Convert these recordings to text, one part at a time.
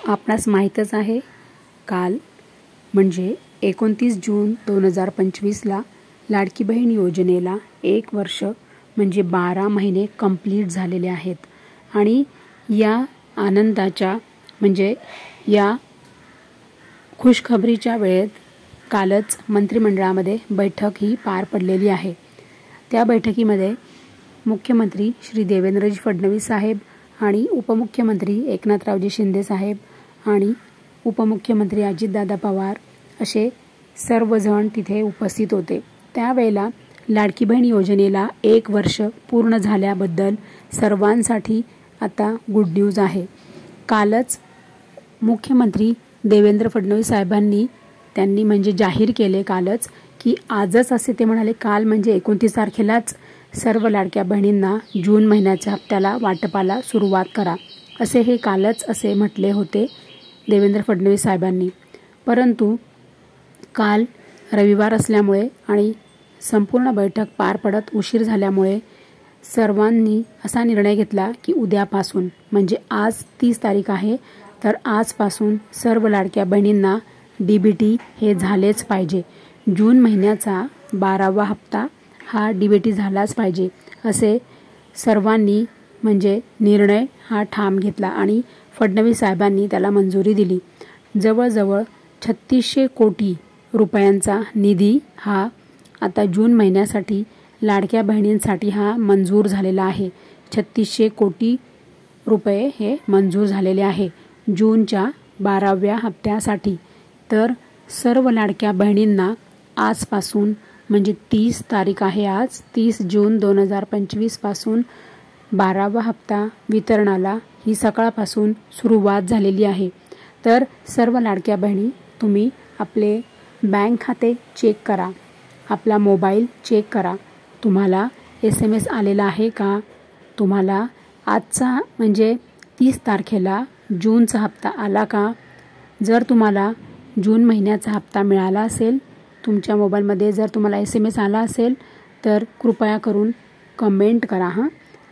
आपणास माहीतच आहे, काल म्हणजे 29 जून 2025ला लाडकी बहीण योजनेला 1 वर्ष म्हणजे 12 महिने कंप्लीट झालेले आहेत आणि या आनंदाच्या म्हणजे या खुशखबरीच्या वेळेत कालच मंत्रिमंडळामध्ये बैठक ही पार पडलेली आहे। त्या बैठकीमध्ये मुख्यमंत्री श्री देवेंद्रजी फडणवीस साहेब आणि उपमुख्यमंत्री एकनाथरावजी शिंदे साहेब आणि उपमुख्यमंत्री अजितदादा पवार असे सर्वजण तिथे उपस्थित होते। त्यावेळेला लाडकी बहीण योजनेला 1 वर्ष पूर्ण झाल्याबद्दल सर्वांसाठी आता गुड न्यूज आहे। कालच मुख्यमंत्री देवेंद्र फडणवीस साहेबांनी त्यांनी म्हणजे जाहीर केले कालच की आजच असे ते म्हणाले, काल म्हणजे 29 तारखेलाच सर्व लाडक्या बहिणींना जून महिन्याच्या हप्त्याला वाटपाला सुरुवात करा, असे हे कालच असे म्हटले होते देवेंद्र फडणवीस साहेबांनी। परंतु काल रविवार असल्यामुळे आणि संपूर्ण बैठक पार पडत उशीर झाल्यामुळे सर्वांनी असा निर्णय घेतला की उद्यापासून म्हणजे आज 30 तारीख आहे, तर आजपासून सर्व लाडक्या बहिणींना डीबीटी हे झालेच पाहिजे। जून महिन्याचा 12वा हप्ता हा डीबीटी झालाच पाहिजे असे सर्वांनी म्हणजे निर्णय हा ठाम घेतला आणि फडणवीस साहेबांनी त्याला मंजुरी दिली। जवळजवळ 3600 कोटी रुपयांचा निधी हा आता जून महिन्यासाठी लाडक्या बहिणींसाठी हा मंजूर झालेला आहे। 3600 कोटी रुपये हे मंजूर झालेले आहे जूनच्या 12व्या हप्त्यासाठी। तर सर्व लाडक्या बहिणींना आजपासून म्हणजे 30 तारीख आहे, आज 30 जून 2025 पासून 12वा हप्ता वितरणाला ही सकाळपासून सुरुवात झालेली आहे। तर सर्व लाडक्या बहिणी तुम्ही आपले बँक खाते चेक करा, आपला मोबाईल चेक करा, तुम्हाला SMS आलेला आहे का, तुम्हाला आजचा म्हणजे 30 तारखेला जूनचा हप्ता आला का। जर तुम्हाला जून महिन्याचा हप्ता मिळाला असेल, तुमच्या मोबाईलमध्ये जर तुम्हाला SMS आला असेल तर कृपया करून कमेंट करा,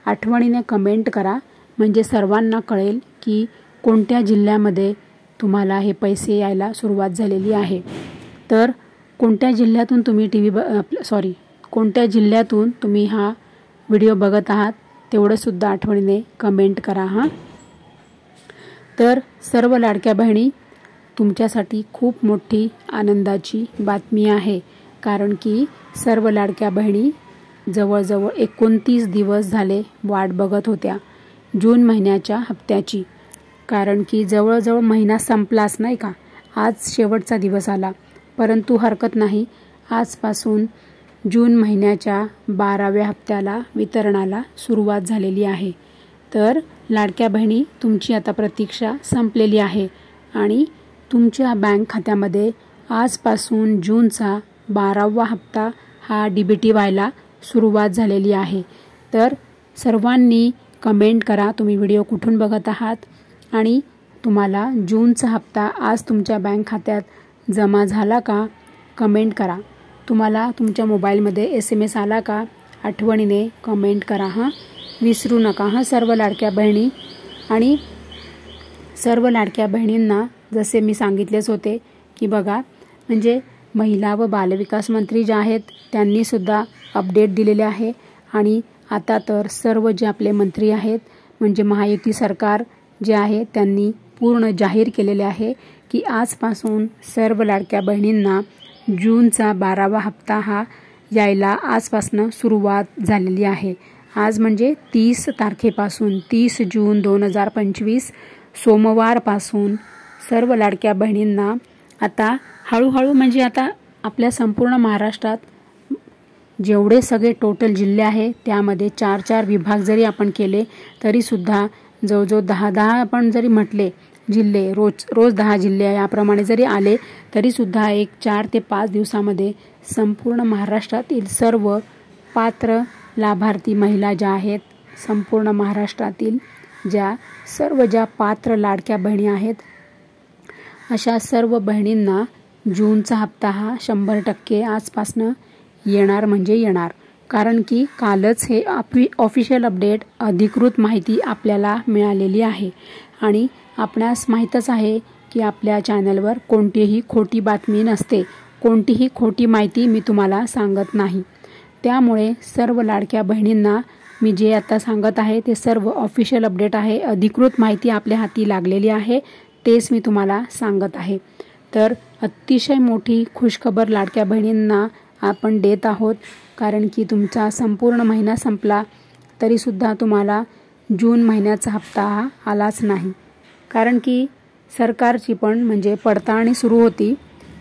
आठवणीने कमेंट करा, म्हणजे सर्वांना कळेल की कोणत्या जिल्ह्यामध्ये तुम्हाला हे पैसे यायला सुरुवात झालेली आहे। तर कोणत्या जिल्ह्यातून तुम्ही कोणत्या जिल्ह्यातून तुम्ही हा व्हिडिओ बघत आहात तेवढं सुद्धा आठवणीने कमेंट करा। तर सर्व लाडक्या बहिणी तुमच्यासाठी खूप मोठी आनंदाची बातमी आहे, कारण की सर्व लाडक्या बहिणी जवळजवळ 29 दिवस झाले वाट बघत होत्या जून महिन्याच्या हप्त्याची, कारण की जवळजवळ महिना संपलाच नाही का, आज शेवटचा दिवस आला। परंतु हरकत नाही, आजपासून जून महिन्याच्या 12व्या हप्त्याला वितरणाला सुरुवात झालेली आहे। तर लाडक्या बहिणी तुमची आता प्रतीक्षा संपलेली आहे आणि तुमच्या बँक खात्यामध्ये आजपासून जूनचा 12वा हप्ता हा डीबीटी व्हायला सुरुवात झालेली आहे। तर सर्वांनी कमेंट करा तुम्ही व्हिडिओ कुठून बघत आहात आणि तुम्हाला जूनचा हप्ता आज तुमच्या बँक खात्यात जमा झाला का, कमेंट करा। तुम्हाला तुमच्या मोबाईलमध्ये SMS आला का, आठवणीने कमेंट करा, विसरू नका सर्व लाडक्या बहिणी। आणि सर्व लाडक्या बहिणींना जसे मी सांगितलेच होते की बघा म्हणजे महिला व बालविकास मंत्री जे आहेत त्यांनी सुद्धा अपडेट दिलेले आहे आणि आता तर सर्व जे आपले मंत्री आहेत म्हणजे महायुती सरकार जे आहे त्यांनी पूर्ण जाहीर केलेले आहे की आजपासून सर्व लाडक्या बहिणींना जूनचा 12वा हप्ता हा यायला आजपासून सुरुवात झालेली आहे। आज म्हणजे 30 तारखेपासून 30 जून 2025 सोमवारपासून सर्व लाडक्या बहिणींना आता हळूहळू म्हणजे आता आपल्या संपूर्ण महाराष्ट्रात जेवढे सगळे टोटल जिल्हे आहे त्यामध्ये 4-4 विभाग जरी आपण केले तरी सुद्धा जवळजवळ 10-10 आपण जरी म्हटले जिल्हे, रोज 10 जिल्हे याप्रमाणे जरी आले तरी सुद्धा एक 4 ते 5 दिवसामध्ये संपूर्ण महाराष्ट्रातील सर्व पात्र लाभार्थी महिला ज्या आहेत, संपूर्ण महाराष्ट्रातील ज्या पात्र लाडक्या बहिणी आहेत अशा सर्व बहिणींना जूनचा हप्ता हा 100% आजपासून येणार म्हणजे येणार। कारण की कालच हे ऑफिशियल अपडेट अधिकृत माहिती आपल्याला मिळालेली आहे आणि आपणास माहीतच आहे की आपल्या चॅनलवर कोणतीही खोटी बातमी नसते, कोणतीही खोटी माहिती मी तुम्हाला सांगत नाही। त्यामुळे सर्व लाडक्या बहिणींना मी जे आता सांगत आहे ते सर्व ऑफिशियल अपडेट आहे, अधिकृत माहिती आपल्या हाती लागलेली आहे, तेच मी तुम्हाला सांगत आहे। तर अतिशय मोठी खुशखबर लाडक्या बहिणींना आपण देत आहोत, कारण की तुमचा संपूर्ण महिना संपला तरीसुद्धा तुम्हाला जून महिन्याचा हप्ता हा आलाच नाही। कारण की सरकारची पण म्हणजे पडताळणी सुरू होती,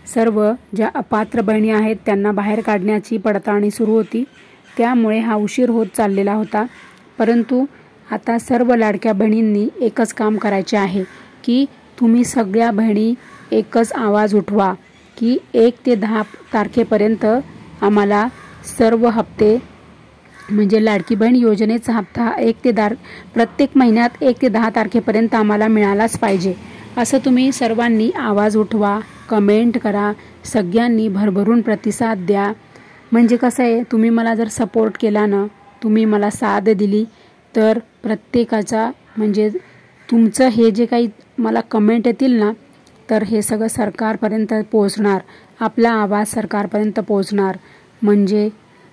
सर्व ज्या अपात्र बहिणी आहेत त्यांना बाहेर काढण्याची पडताळणी सुरू होती, त्यामुळे हा उशीर होत चाललेला होता। परंतु आता सर्व लाडक्या बहिणींनी एकच काम करायचे आहे की तुम्ही सगळ्या बहिणी एकच आवाज उठवा की 1 ते 10 तारखेपर्यंत आम्हाला सर्व हप्ते म्हणजे लाडकी बहीण योजनेचा हप्ता प्रत्येक महिन्यात 1 ते 10 तारखेपर्यंत आम्हाला मिळालाच पाहिजे, असं तुम्ही सर्वांनी आवाज उठवा, कमेंट करा, सगळ्यांनी भरभरून प्रतिसाद द्या। म्हणजे कसं आहे, तुम्ही मला जर सपोर्ट केला ना, तुम्ही मला साथ दिली तर प्रत्येकाचा म्हणजे तुमचं हे जे काही मला कमेंट येतील ना, तर हे सगळं सरकारपर्यंत पोहोचणार, आपला आवाज सरकारपर्यंत पोहोचणार, म्हणजे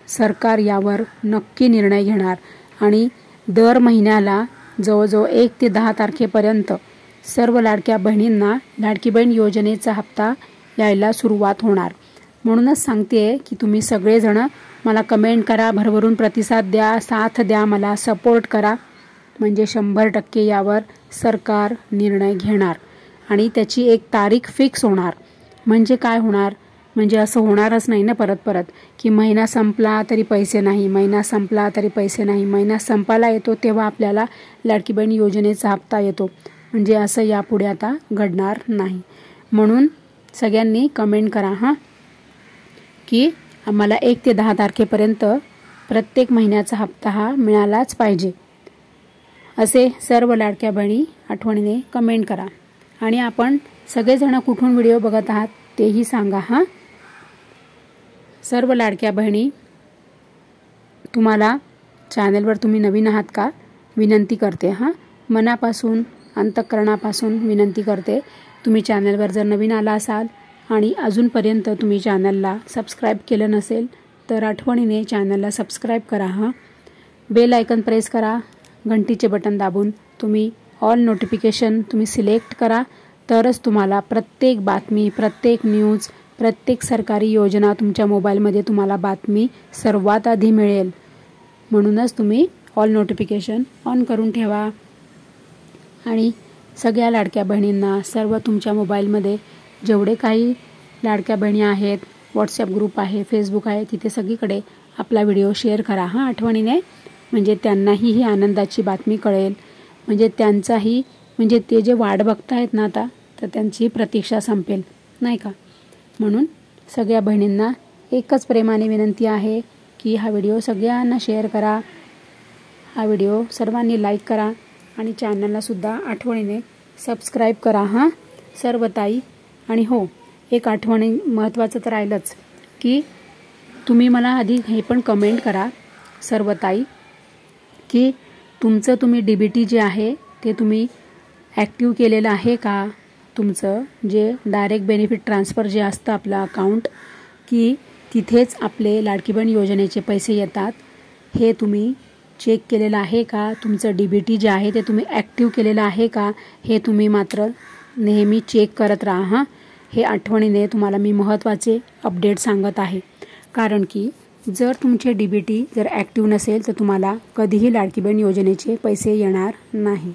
सरकार यावर नक्की निर्णय घेणार आणि दर महिन्याला जवळजवळ 1 ते 10 तारखेपर्यंत सर्व लाडक्या बहिणींना लाडकी बहीण योजनेचा हप्ता यायला सुरुवात होणार। म्हणूनच सांगते की तुम्ही सगळेजण मला कमेंट करा, भरभरून प्रतिसाद द्या, साथ द्या, मला सपोर्ट करा, म्हणजे 100% यावर सरकार निर्णय घेणार आणि त्याची एक तारीख फिक्स होणार। म्हणजे काय होणार, म्हणजे असं होणारच नाही ना परत की महिना संपला तरी पैसे नाही, महिना संपला तरी पैसे नाही, महिना संपायला येतो तेव्हा आपल्याला लाडकी बहीण योजनेचा हप्ता येतो, म्हणजे असं यापुढे आता घडणार नाही। म्हणून सगळ्यांनी कमेंट करा हां की आम्हाला 1 ते 10 तारखेपर्यंत प्रत्येक महिन्याचा हप्ता हा मिळालाच पाहिजे, असे सर्व लाडक्या बहिणी आठवणीने कमेंट करा। आणि आपण सगळेजण कुठून व्हिडिओ बघत आहात तेही सांगा हां। सर्व लाडक्या बहिणी, तुम्हाला चॅनलवर तुम्ही नवीन आहात का, विनंती करते हां, मनापासून अंतःकरणापासून विनंती करते, तुम्ही चॅनलवर जर नवीन आला असाल आणि अजूनपर्यंत तुम्ही चॅनलला सबस्क्राईब केलं नसेल तर आठवणीने चॅनलला सबस्क्राईब करा हां, बेल आयकन प्रेस करा, घंटीचे बटन दाबून तुम्ही ऑल नोटिफिकेशन तुम्ही सिलेक्ट करा, तरच तुम्हाला प्रत्येक बातमी, प्रत्येक न्यूज, प्रत्येक सरकारी योजना तुमच्या मोबाईलमध्ये तुम्हाला बातमी सर्वात आधी मिळेल। म्हणूनच तुम्ही ऑल नोटिफिकेशन ऑन करून ठेवा आणि सगळ्या लाडक्या बहिणींना सर्व तुमच्या मोबाईलमध्ये जेवढे काही लाडक्या बहिणी आहेत, व्हॉट्सॲप ग्रुप आहे, फेसबुक आहे, तिथे सगळीकडे आपला व्हिडिओ शेअर करा हां आठवणीने, म्हणजे त्यांनाही ही आनंदाची बातमी कळेल, म्हणजे त्यांचाही म्हणजे ते जे वाट बघतायत ना आता, तर त्यांची प्रतीक्षा संपेल नाही का। म्हणून सगळ्या बहिणींना एकच प्रेमाने विनंती आहे की हा व्हिडिओ सगळ्यांना शेअर करा, हा व्हिडिओ सर्वांनी लाईक करा आणि चॅनललासुद्धा आठवणीने सबस्क्राईब करा हां सर्व ताई। आणि हो, एक आठवणी महत्त्वाचं तर राहिलंच की तुम्ही मला आधी हे पण कमेंट करा सर्व ताई की तुमचं तुम्ही DBT जे आहे ते तुम्ही ॲक्टिव्ह केलेलं आहे का, तुमचं जे डायरेक्ट बेनिफिट ट्रान्सफर जे असतं आपलं अकाउंट, की तिथेच आपले लाडकी बहीण योजनेचे पैसे येतात, हे तुम्ही चेक केलेलं आहे का, तुमचं DBT जे आहे ते तुम्ही ॲक्टिव्ह केलेलं आहे का, हे तुम्ही मात्र नेहमी चेक करत राहा हां। हे आठवणीने तुम्हाला मी महत्त्वाचे अपडेट सांगत आहे, कारण की जर तुमचे DBT जर ॲक्टिव्ह नसेल तर तुम्हाला कधीही लाडकी बहीण योजनेचे पैसे येणार नाही।